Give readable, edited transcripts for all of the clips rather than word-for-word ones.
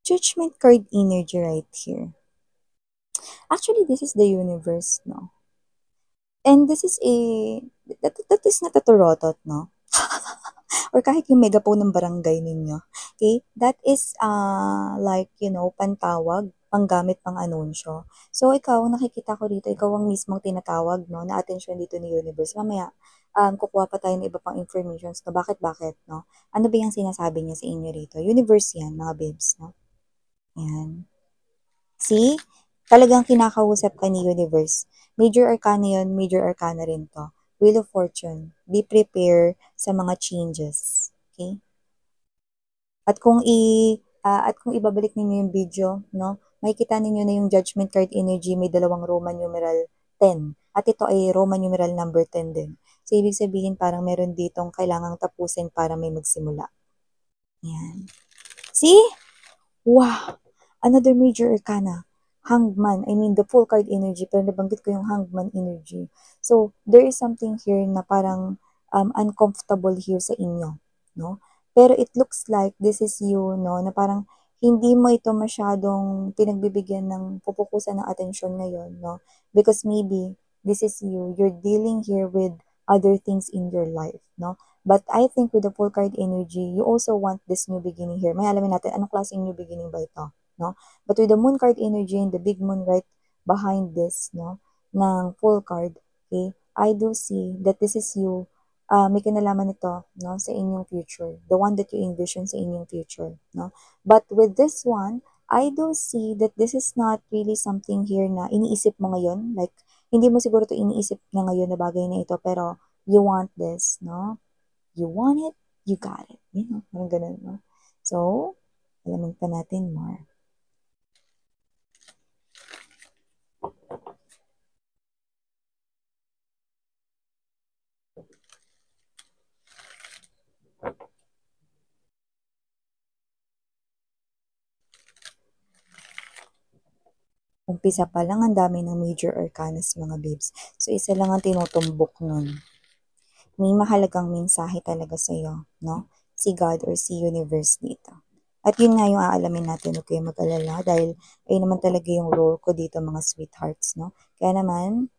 Judgment card energy right here. Actually, this is the universe, no? And this is that is not a turotot, no? Or kahit yung megaphone ng barangay ninyo. Okay? That is, like, pantawag, panggamit, pang anunsyo. So, ikaw, nakikita ko dito, ikaw ang mismong tinatawag, no, na attention dito ni universe. Mamaya, kukuha pa tayo ng iba pang informations na bakit, no? Ano ba yung sinasabi niya sa inyo rito? Universe yan, mga babes, no? Yan. See? Talagang kinakausap ka ni universe. Major arcana yun, major arcana rin to. Wheel of Fortune. Be prepared sa mga changes. Okay? At kung ibabalik ninyo yung video, no? Makikita ninyo na yung Judgment card energy may dalawang Roman numeral 10. At ito ay Roman numeral number 10 din. So, ibig sabihin parang meron ditong kailangang tapusin para may magsimula. Yan. See? Wow! Another major arcana. Hangman. I mean, the full card energy. Pero nabanggit ko yung hangman energy. So, there is something here na parang uncomfortable here sa inyo. No? Pero it looks like this is you, no? Na parang hindi mo ito masyadong pinagbibigyan ng pupukusan ng atensyon ngayon, no? Because maybe this is you. You're dealing here with other things in your life, no? But I think with the full card energy, you also want this new beginning here. May alamin natin anong klaseng new beginning ba ito, no? But with the moon card energy and the big moon right behind this, no, ng full card, okay, I do see that this is you. May kinalaman ito, no, sa inyong future. The one that you envision sa inyong future, no? But with this one, I do see that this is not really something here na iniisip mo ngayon. Like, hindi mo siguro to iniisip na ngayon na bagay na ito, pero you want this, no? You want it, you got it. You know, parang ganun, no? So, alamin pa natin more. Umpisa pa lang, ang dami ng major arcanas, mga babes. So, isa lang ang tinutumbok nun. May mahalagang mensahe talaga sa'yo, no? Si God or si universe dito. At yun nga yung aalamin natin, huwag kayong mag-alala, dahil ayun naman talaga yung role ko dito, mga sweethearts, no? Kaya naman,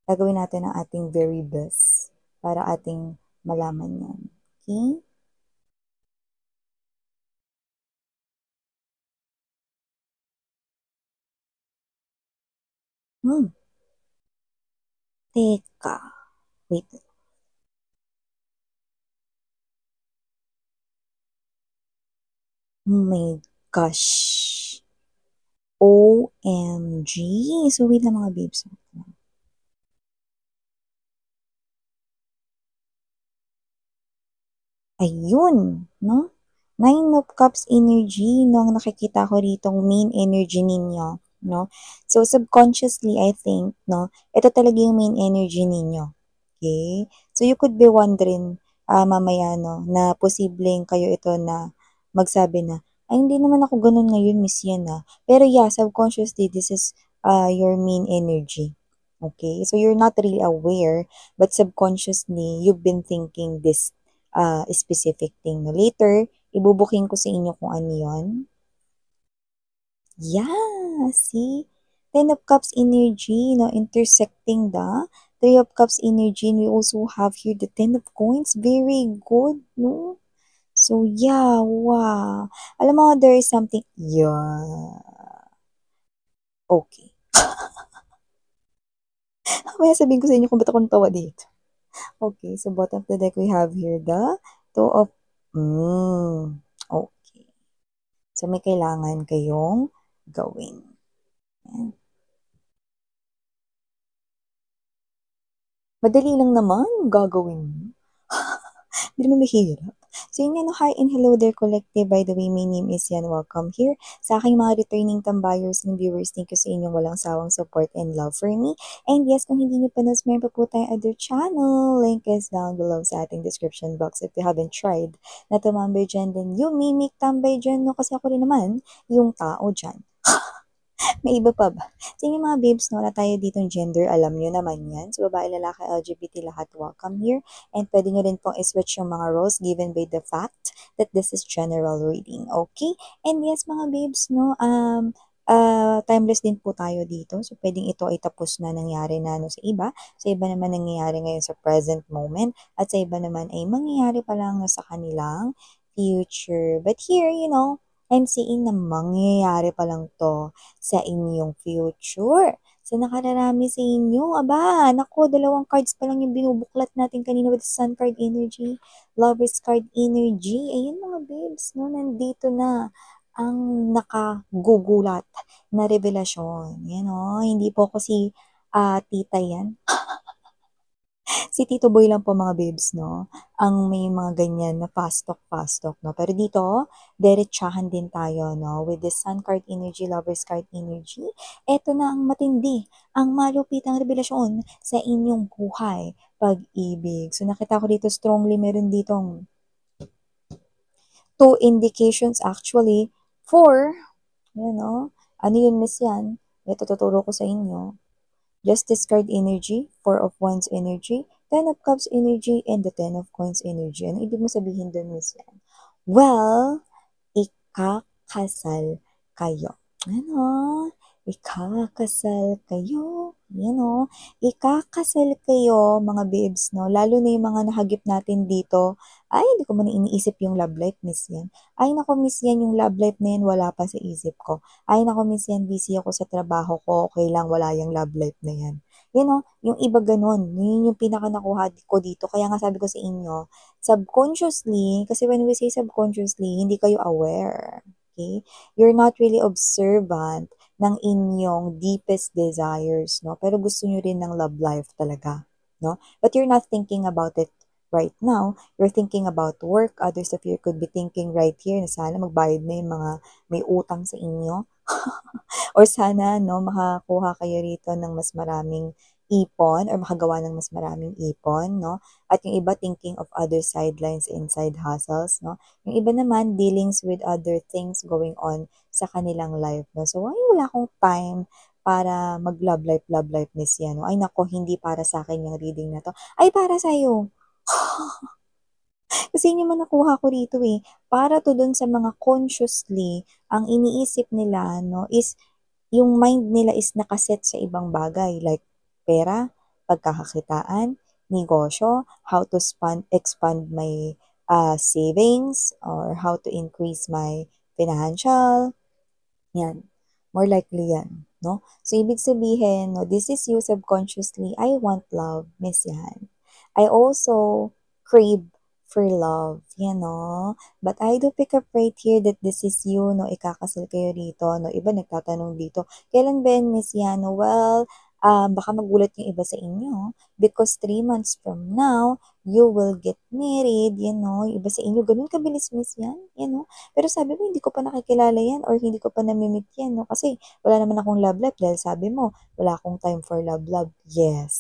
gagawin natin ang ating very best para ating malaman yan. Okay? Teka. Wait. Oh my gosh. OMG. So, wait lang, mga babes. Ayun, no? Nine of Cups energy, no? Ang nakikita ko ritong main energy ninyo, no? So, subconsciously, I think, no? Ito talaga yung main energy ninyo. Okay? So, you could be wondering, mamaya, no? Na posibleng kayo ito na magsabi na, ay, hindi naman ako ganun ngayon, Miss Yan, ah. Pero yeah, subconsciously, this is your main energy. Okay? So, you're not really aware, but subconsciously, you've been thinking this specific thing. No? Later, ibubuking ko sa inyo kung ano yun. Yeah, see? Ten of Cups energy, no, intersecting the Three of Cups energy, and we also have here the Ten of Coins. Very good, no? So, yeah, wow. Alam mo, there is something, yeah. Okay. Kaya sabihin ko sa inyo kung ba't ako natawa dito. Okay, so bottom of the deck, we have here the Two of, okay. So, may kailangan kayong gawin. Ayan. Madali lang naman gagawin mo. Hindi naman mahirap. So, yun nga, no, hi and hello there, collective. By the way, my name is Yan. Welcome here. Sa aking mga returning tambayers and viewers, thank you sa inyong walang sawang support and love for me. And yes, kung hindi nyo pa nas, meron pa po tayong other channel. Link is down below sa ating description box. If you haven't tried na tumambay dyan, then you may make tambay dyan, no? Kasi ako rin naman, yung tao dyan. May iba pa ba? Sa inyo mga babes, no, wala tayo ditong gender, alam nyo naman yan. So, babae, lalaki, LGBT, lahat welcome here. And pwede nyo rin pong iswitch yung mga roles given by the fact that this is general reading. Okay? And yes, mga babes, no, timeless din po tayo dito. So, pwedeng ito ay tapos na nangyari na sa iba. Sa iba naman nangyayari ngayon sa present moment. At sa iba naman ay mangyayari pa lang sa kanilang future. But here, I'm seeing na mangyayari pa lang to sa inyong future. Sa nakararami sa inyo, aba, nako, dalawang cards pa lang yung binubuklat natin kanina with Sun card energy, Lovers card energy. Ayun mga babes, no, nandito na ang nakagugulat na revelasyon. Yan o, hindi po ako si tita yan. Si Tito Boy lang po mga babes, no? Ang may mga ganyan na fast talk, no? Pero dito, diretsahan din tayo, no? With the Sun card energy, Lovers card energy, eto na ang matindi, ang malupitang revelasyon sa inyong buhay, pag-ibig. So nakita ko dito strongly, meron ditong two indications actually for, ano yun miss yan? Ito tuturo ko sa inyo. Justice card energy, Four of Wands energy, Ten of Cups energy, and the Ten of Coins energy. Ano ibig mo sabihin doon, Miss Yan? Well, ikakasal kayo. Ano? Ikakasal kayo. Ikakasal kayo, mga babes, no? Lalo na yung mga nahagip natin dito. Ay, hindi ko man iniisip yung love life, Miss Yan. Ay, nako, Miss Yan, yung love life na yan, wala pa sa isip ko. Ay, nako, Miss Yan, busy ako sa trabaho ko. Okay lang, wala yung love life na yan. Yung iba ganun. Yun yung pinaka nakuha ko dito. Kaya nga sabi ko sa inyo, subconsciously, kasi when we say subconsciously, hindi kayo aware. Okay? You're not really observant ng inyong deepest desires, no? Pero gusto nyo rin ng love life talaga, no? But you're not thinking about it right now. You're thinking about work. Others of you could be thinking right here na sana magbayad na yung mga may utang sa inyo. Or sana, no, makakuha kayo rito ng mas maraming ipon or makagawa ng mas maraming ipon, no? At yung iba thinking of other sidelines and side hustles, no? Yung iba naman dealings with other things going on sa kanilang life, no? So, ay, wala akong time para love life, Miss yan, no? Ay, nako, hindi para sa akin yung reading na to. Ay, para sa'yo. Kasi yun yung nakuha ko rito eh. Para to dun sa mga consciously, ang iniisip nila, no, is yung mind nila is nakaset sa ibang bagay like pera, pagkakakitaan, negosyo, how to expand my savings, or how to increase my financial. Yan. More likely yan. No? So, ibig sabihin, no, this is you subconsciously, I want love, miss yan. I also crave for love, But I do pick up right here that this is you, no, ikakasal kayo dito, no. Iba nagtatanong dito, kailan ba yan, miss yan? No? Well, baka magulat yung iba sa inyo because 3 months from now, you will get married, Yung iba sa inyo, ganun kabilis, miss yan, Pero sabi mo, hindi ko pa nakikilala yan or hindi ko pa namimit yan, no? Kasi wala naman akong love life dahil sabi mo, wala akong time for love. Yes.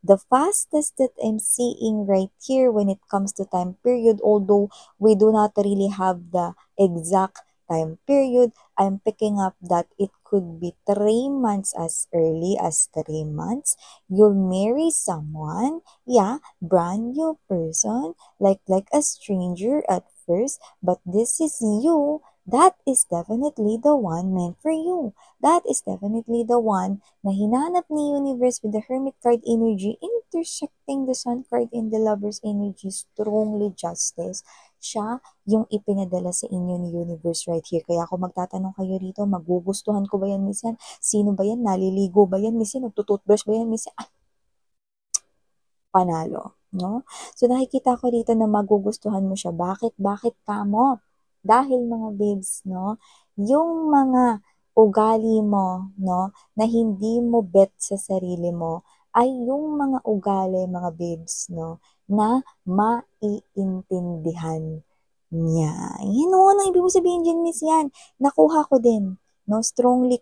The fastest that I'm seeing right here when it comes to time period, although we do not really have the exact time period, I'm picking up that it could be 3 months, as early as 3 months. You'll marry someone, brand new person, like a stranger at first, but this is you. That is definitely the one meant for you. That is definitely the one na hinanap ni universe with the Hermit card energy intersecting the Sun card and the Lover's energy, strongly justice. Siya yung ipinadala sa inyo ni universe right here. Kaya kung magtatanong kayo rito, magugustuhan ko ba yan, miss yan? Sino ba yan? Naliligo ba yan, miss yan? Nagtututbrush ba yan, miss yan? Panalo, no? So nakikita ko dito na magugustuhan mo siya. Bakit? Bakit kamo? Dahil mga babes, no? Yung mga ugali mo, no, na hindi mo bet sa sarili mo, ay yung mga ugali, mga babes, no, na maiintindihan niya. Yan o, ano ibig mo sabihin dyan, miss yan? Nakuha ko din, no, strongly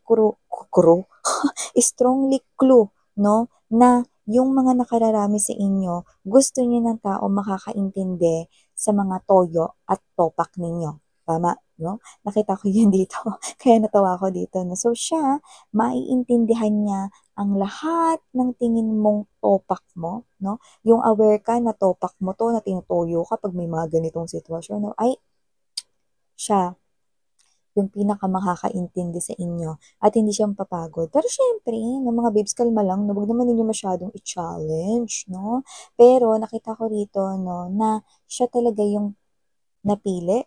strongly clue, no, na yung mga nakararami sa inyo, gusto niyo ng tao makakaintindi sa mga toyo at topak ninyo. Tama, no? Nakita ko yun dito. Kaya natawa ako dito, no? So, siya, maiintindihan niya ang lahat ng tingin mong topak mo, no? Yung aware ka na topak mo to, na tinutuyo ka pag may mga ganitong sitwasyon, no? Ay, siya, yung pinakamakakaintindi sa inyo at hindi siya mapapagod. Pero syempre, ng mga babes, kalma lang, no? Huwag naman ninyo masyadong i-challenge, no? Pero nakita ko rito, no, na siya talaga yung napili,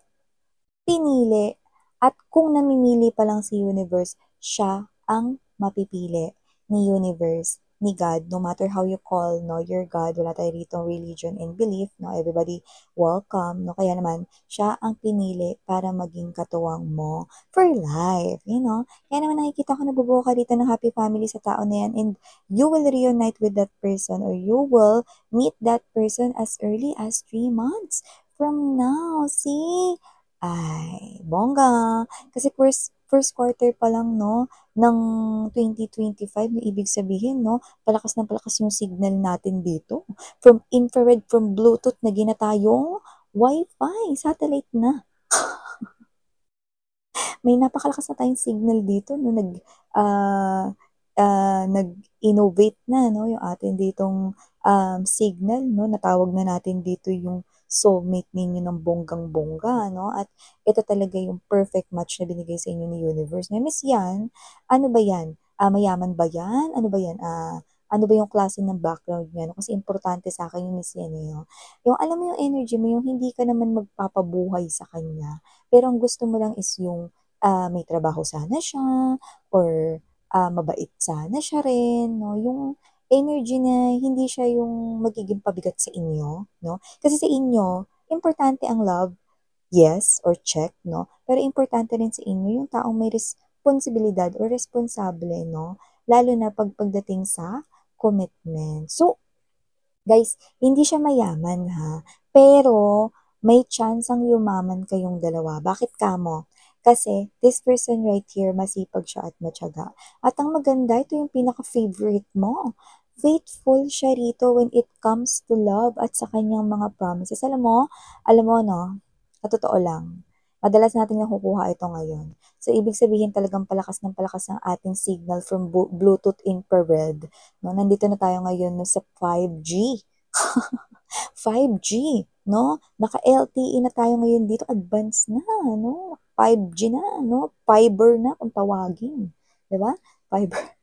pinili, at kung namimili pa lang si Universe, siya ang mapipili ni Universe, ni God, no matter how you call, no, your God, wala tayo rito religion and belief, no, everybody welcome, no, kaya naman, siya ang pinili para maging katuwang mo for life, you know, kaya naman nakikita ko nabubuo ka dito ng happy family sa tao na yan, and you will reunite with that person, or you will meet that person as early as 3 months from now, see? Ay, bongga. Kasi first quarter pa lang, no, ng 2025, no, ibig sabihin, no, palakas na palakas yung signal natin dito. From infrared, from Bluetooth, naging na tayong Wi-Fi, satellite na. May napakalakas na tayong signal dito, no, ah, nag-innovate na, no, yung atin ditong signal, no, natawag na natin dito yung soulmate ninyo ng bonggang-bongga, no, at ito talaga yung perfect match na binigay sa inyo ni Universe. Na miss yan, ano ba yan? Mayaman ba yan? Ano ba yan? Ano ba yung klase ng background niya? No? Kasi importante sa akin yung miss yan, eh, no? Yung alam mo yung energy mo, yung hindi ka naman magpapabuhay sa kanya, pero ang gusto mo lang is yung may trabaho sana siya, or mabait sana siya rin, no? Yung energy na hindi siya yung magiging pabigat sa inyo, no? Kasi sa inyo, importante ang love, yes, or check, no? Pero importante rin sa inyo yung taong may responsibilidad or responsable, no? Lalo na pagdating sa commitment. So, guys, hindi siya mayaman ha, pero may chance ang yumaman kayong dalawa. Bakit kamo? Kasi this person right here, masipag siya at matyaga. At ang maganda, ito yung pinaka-favorite mo. Faithful siya rito when it comes to love at sa kanyang mga promises. Alam mo, no, sa totoo lang, madalas natin nakukuha ito ngayon. So, ibig sabihin talagang palakas ng palakas ang ating signal from Bluetooth infrared. No, nandito na tayo ngayon, no, sa 5G. 5G, no? Naka-LTE na tayo ngayon dito, advanced na, no? 5G na, no? Fiber na kung tawagin, 'di ba? Fiber,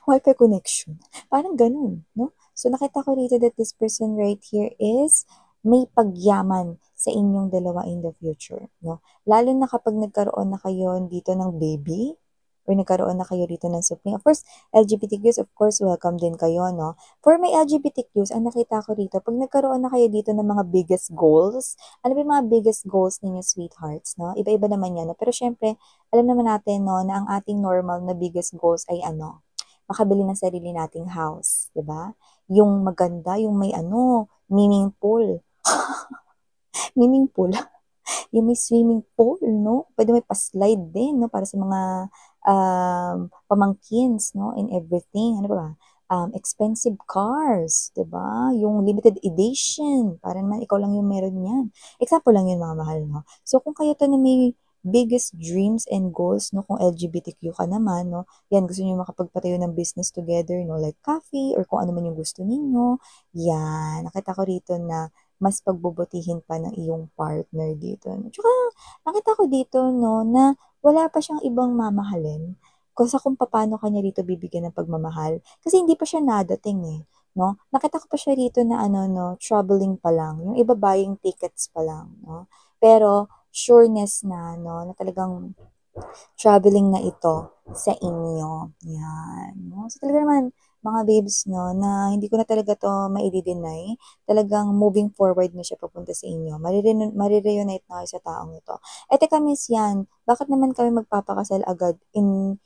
Wi-Fi connection. Parang ganun, no? So nakita ko dito that this person right here is may pagyaman sa inyong dalawa in the future, no? Lalo na kapag nagkaroon na kayo dito ng baby, or nagkaroon na kayo dito ng sibling. Of course, LGBTQs, of course, welcome din kayo, no? For my LGBTQs, ang nakita ko dito, pag nagkaroon na kayo dito ng mga biggest goals, ano ba yung mga biggest goals ninyo, sweethearts, no? Iba-iba naman yan, no? Pero syempre, alam naman natin, no, na ang ating normal na biggest goals ay ano, makabili ng sarili nating house, 'di ba? Yung maganda, yung may ano, swimming pool. Swimming pool. Yung may swimming pool, no? Pwede may pa-slide din, no? Para sa mga pamangkins, no? And everything. Ano ba? Expensive cars, 'di ba? Yung limited edition, para naman ikaw lang yung meron niyan. Example lang yun, mga mahal, no? So, kung kayo to na may biggest dreams and goals, no? Kung LGBTQ ka naman, no? Yan, gusto niyo makapagpatayo ng business together, no? Like coffee, or kung ano man yung gusto ninyo. Yan, nakita ko rito na mas pagbubutihin pa ng iyong partner dito, no? Tsaka, nakita ko dito, no, na wala pa siyang ibang mamahalin kung paano kanya rito bibigyan ng pagmamahal. Kasi hindi pa siya nadating, eh, no? Nakita ko pa siya rito na ano, no, traveling pa lang. Yung iba buying tickets pa lang, no? Pero sureness na, no, na talagang traveling na ito sa inyo. Yan, no? So talaga naman, mga babes, no, na hindi ko na talaga to maidi-deny. Talagang moving forward na siya papunta sa inyo. Marireunite na kayo sa taong ito. Eh, teka, miss, yan, bakit naman kami magpapakasal agad in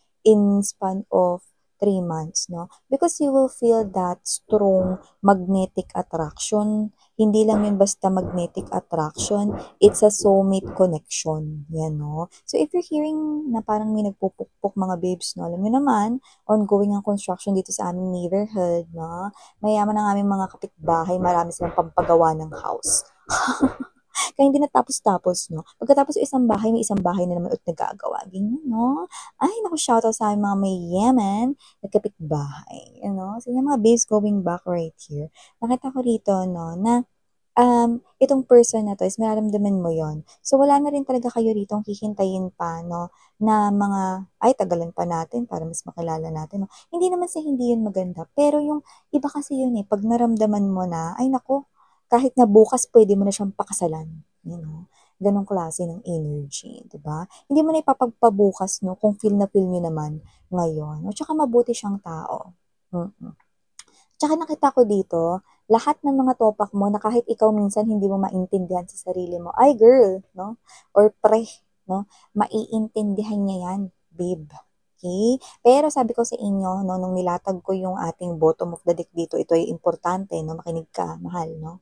span of 3 months, no? Because you will feel that strong magnetic attraction. Hindi lang yun basta magnetic attraction, it's a soulmate connection. Yan, no? So, if you're hearing na parang may nagpupukpok, mga babes, no? Alam nyo naman, ongoing ang construction dito sa aming neighborhood, no? Mayaman ang aming mga kapitbahay, marami silang pampagawa ng house. Kaya hindi natapos-tapos, 'no? Pagkatapos yung isang bahay, may isang bahay na naman ulit nag-aagawa, ganyan, 'no? Ay naku, shoutout sa aming mga mayayaman na kapitbahay, So yung mga babes, going back right here, nakita ko rito 'no, na itong person na 'to is mararamdaman mo yon. So, wala na rin talaga kayo ritong hihintayin pa 'no, na mga, "Ay tagalan pa natin para mas makilala natin," 'no. Hindi naman sa hindi yun maganda, pero yung iba kasi yun, 'pag naramdaman mo na, ay naku, kahit na bukas puwede mo na siyang pakasalan, Gano'ng klase ng energy, 'di ba? Hindi mo na ipapagpabukas 'no, kung feel na feel niyo naman ngayon, at saka mabuti siyang tao. Mm. Tsaka nakita ko dito, lahat ng mga topak mo na kahit ikaw minsan hindi mo maintindihan sa sarili mo, ay girl, 'no, or pre, 'no, maiintindihan niya 'yan, babe, okey? Pero sabi ko sa inyo 'no, nung nilatag ko yung ating bottom of the deck dito, ito ay importante 'no, makinig ka mahal 'no.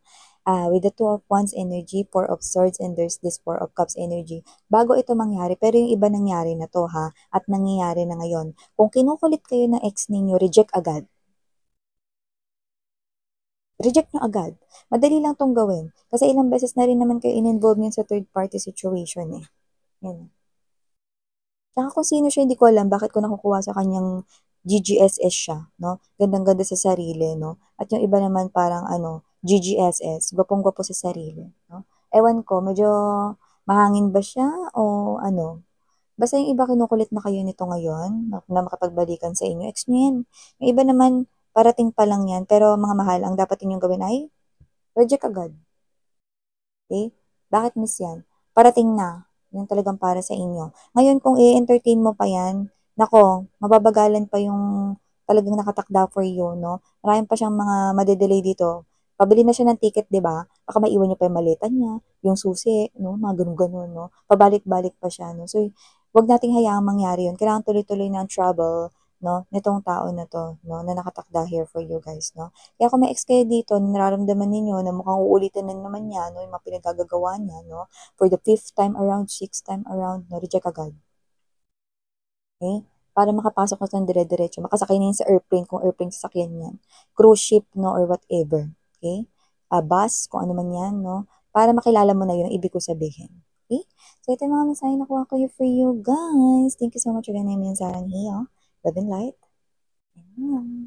With the Two of Wands energy, Four of Swords, and there's this Four of Cups energy. Bago ito mangyari, pero yung iba nangyari na 'to ha, at nangyayari na ngayon. Kung kinukulit kayo ng ex ninyo, reject agad. Reject nyo agad. Madali lang 'tong gawin, kasi ilang beses na rin naman kayo in-involve niyan sa third party situation, eh, 'yan. Tsaka kung sino siya hindi ko alam bakit ko nakukuha sa kanyang GGSS siya 'no, gandang-ganda sa sarili 'no, at yung iba naman parang ano, GGSS, gwapong-gwapo sa sarili 'no. Ewan ko, medyo mahangin ba siya o ano, basta yung iba kinukulit na kayo nito ngayon na makapagbalikan sa inyo, ex niyo 'yan. Yung iba naman parating pa lang 'yan, pero mga mahal, ang dapat ninyong gawin ay reject agad, okey? Bakit miss 'yan? Parating na, 'yun talagang para sa inyo. Ngayon kung i-entertain mo pa 'yan, naku, mababagalan pa yung talagang nakatakda for you 'no. Marami pa siyang mga made-delay dito. Pabili na siya ng ticket 'di ba, baka maiwan niya pa yung maleta niya, yung susi 'no, mga gano'n-gano'n 'no. Pabalik-balik pa siya 'no. So, 'wag nating hayaang mangyari 'yun. Kailangan tuloy-tuloy na ang travel 'no, nitong tao na 'to 'no, na nakatakda here for you guys 'no. Kaya kung may ex kayo dito na nararamdaman ninyo na mukhang uulitin na naman niya 'no, yung mga pinaggagagawa niya 'no, for the 5th time around, 6th time around 'no, reject agad, okey? Para makapasok na ng dire-diretso, makasakay na yun sa airplane kung airplane sasakyan niyan, cruise ship 'no, or whatever, okey? Bus, kung ano man 'yan 'no, para makilala mo na yun ang ibig ko sabihin, okey? So ito yung mga mensaheng nakuha ko here for you guys. Thank you so much again. I'm Sarah Hill, love and light. Ayan.